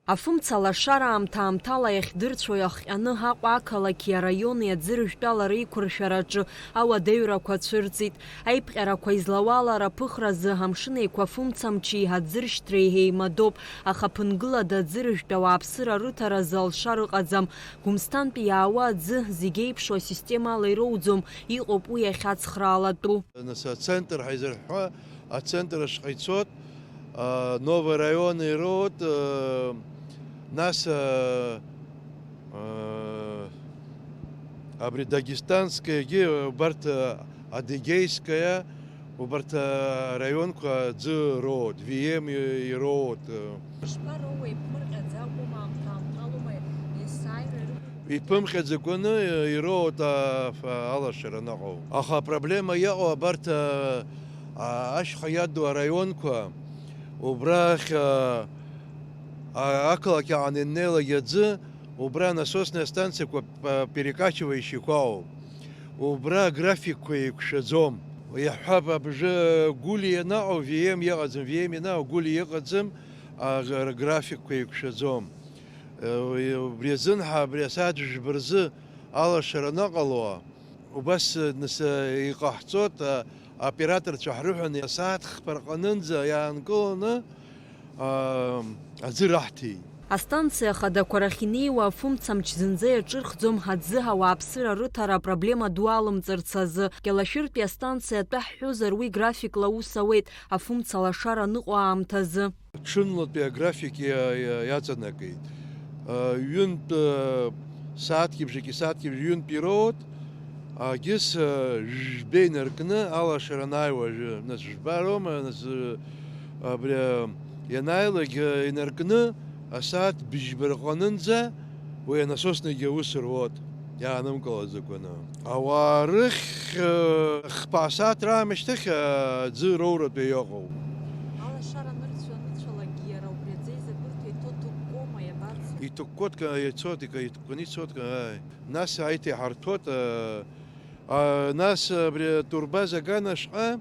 Афымца лашара аамҭа-аамҭала иахьдырцәо иахҟьаны Аҟәа ақалақьи араиони аӡыржәтәала реиқәыршәараҿы ауадаҩрақәа цәырҵит. Аиԥҟьарақәа излауала раԥыхразы амшын еиқәа афымцамчи аӡыршьҭреи еимадоуп, аха ԥынгылада аӡыржәтә ауааԥсыра рыҭаразы алшара ыҟаӡам. Гәымсҭантәи иаауа аӡы зегь еиԥшу асистемала ироуӡом, иҟоуп уи иахьацхраалатәу. Ацентр ҳаизырҳәуа, ацентр ашҟа ицоит, новый район ироут, нас абри дагестанская, убарҭ адыгейская, убарҭ районқәа аӡы роут, ВМ ироут. Иԥымҟьаӡакәаны ироут алашара наҟоу. Аха апроблема иаҟоу абарҭ ашьха иаду араионқәа, убрахь ақалақь аҟны иннеилагь аӡы, убра насосная станциақәа перекачивающиқәа ауп. Убра графикқәа еиқәшәаӡом. Иаҳҳәап, абжы гәыли ианаҟоу ВМ иҟаӡам, ВМ ианаҟоу гәыли иҟаӡам, графикқәа еиқәшәаӡом. Убри азын абри асааҭ жәба рзы алашара анаҟало, убас иҟаҳҵоит аоператорцәа ҳрыҳәаны асааҭ хԥа рҟанынӡа иаангыланы аӡы раҳҭеит. Астанциа ахадақәа рахь инеиуа афымцамч зынӡа иаҿырхӡом аӡы ауааԥсыра рыҭара апроблема ду алымҵырц азы. Кьалашәыртәи астанциа атәы ҳҳәозар уи графикла аус ауеит афымца алашара аныҟоу аамҭазы. Ҽынлатәи аграфик иаҵанакит. Ҩынтә сааҭкьыбжаки сааҭкьыбжа ҩынтә ироут, агьыс жәба инаркны алашара анааиуа, нас жәба роума, нас абри ианааилагь инаркны асааҭ быжьба рҟанынӡа уи анасоснагьы аус руот, иаанымгылаӡакәаны. Ауаа рыхь хԥа-асааҭ раамышьҭахь аӡы роуратәы иҟоуп. Итыккот ицот, итыкканы ицот, нас аит иҳарҭәот, нас абри турбаза аганашҟа,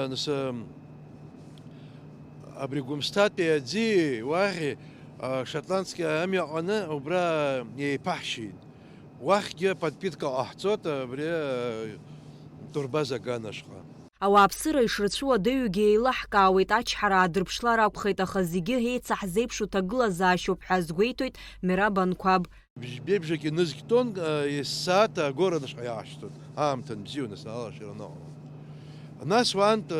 нас абри Гәымсҭатәи аӡи уахь шотландски амҩа аҟны убра еиԥаҳшьит. Уахьгьы подпитка ҟаҳҵоит абри турбаза аганашҟа. Ауааԥсыра ишрацәу адаҩгьы еилаҳкаауеит, ачҳара аадырԥшлар акәхеит, аха зегьы еицаҳзеиԥшу ҭагылазаашьоуп ҳәа азгәеиҭоит Мираб Анқәаб. Бжьбеибжаки нызқьтон ссааҭ агоранашҟа иаашьҭуан, аамҭан бзиан нас алашара анаҟало. Нас уантә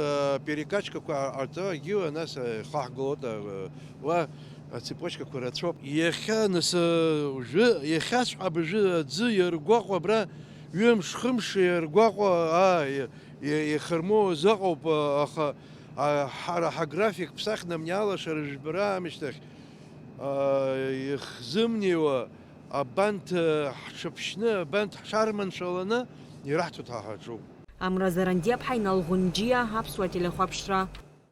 перекачкақәа ҟарҵауа егьиуа, нас ихаҳгылоит, уа ацепочкақәа рацәоуп. Иахьа нас иахьаҵәҟьа абжьы аӡы иаргәаҟуа, абра ҩымш-хымш иаргәаҟуа ихырмоу зыҟоуп, аха ҳара ҳаграфик ԥсахны амни алашара жәбара аамышьҭахь ихзымнеиуа абанҭ ҳҽыԥшьны, абанҭ ҳҽарманшәаланы ираҳҭоит ҳа ҳаҿуп. Амра Зарандиаԥҳа, Инал Ӷәынџьиа, Аԥсуа телехәаԥшра.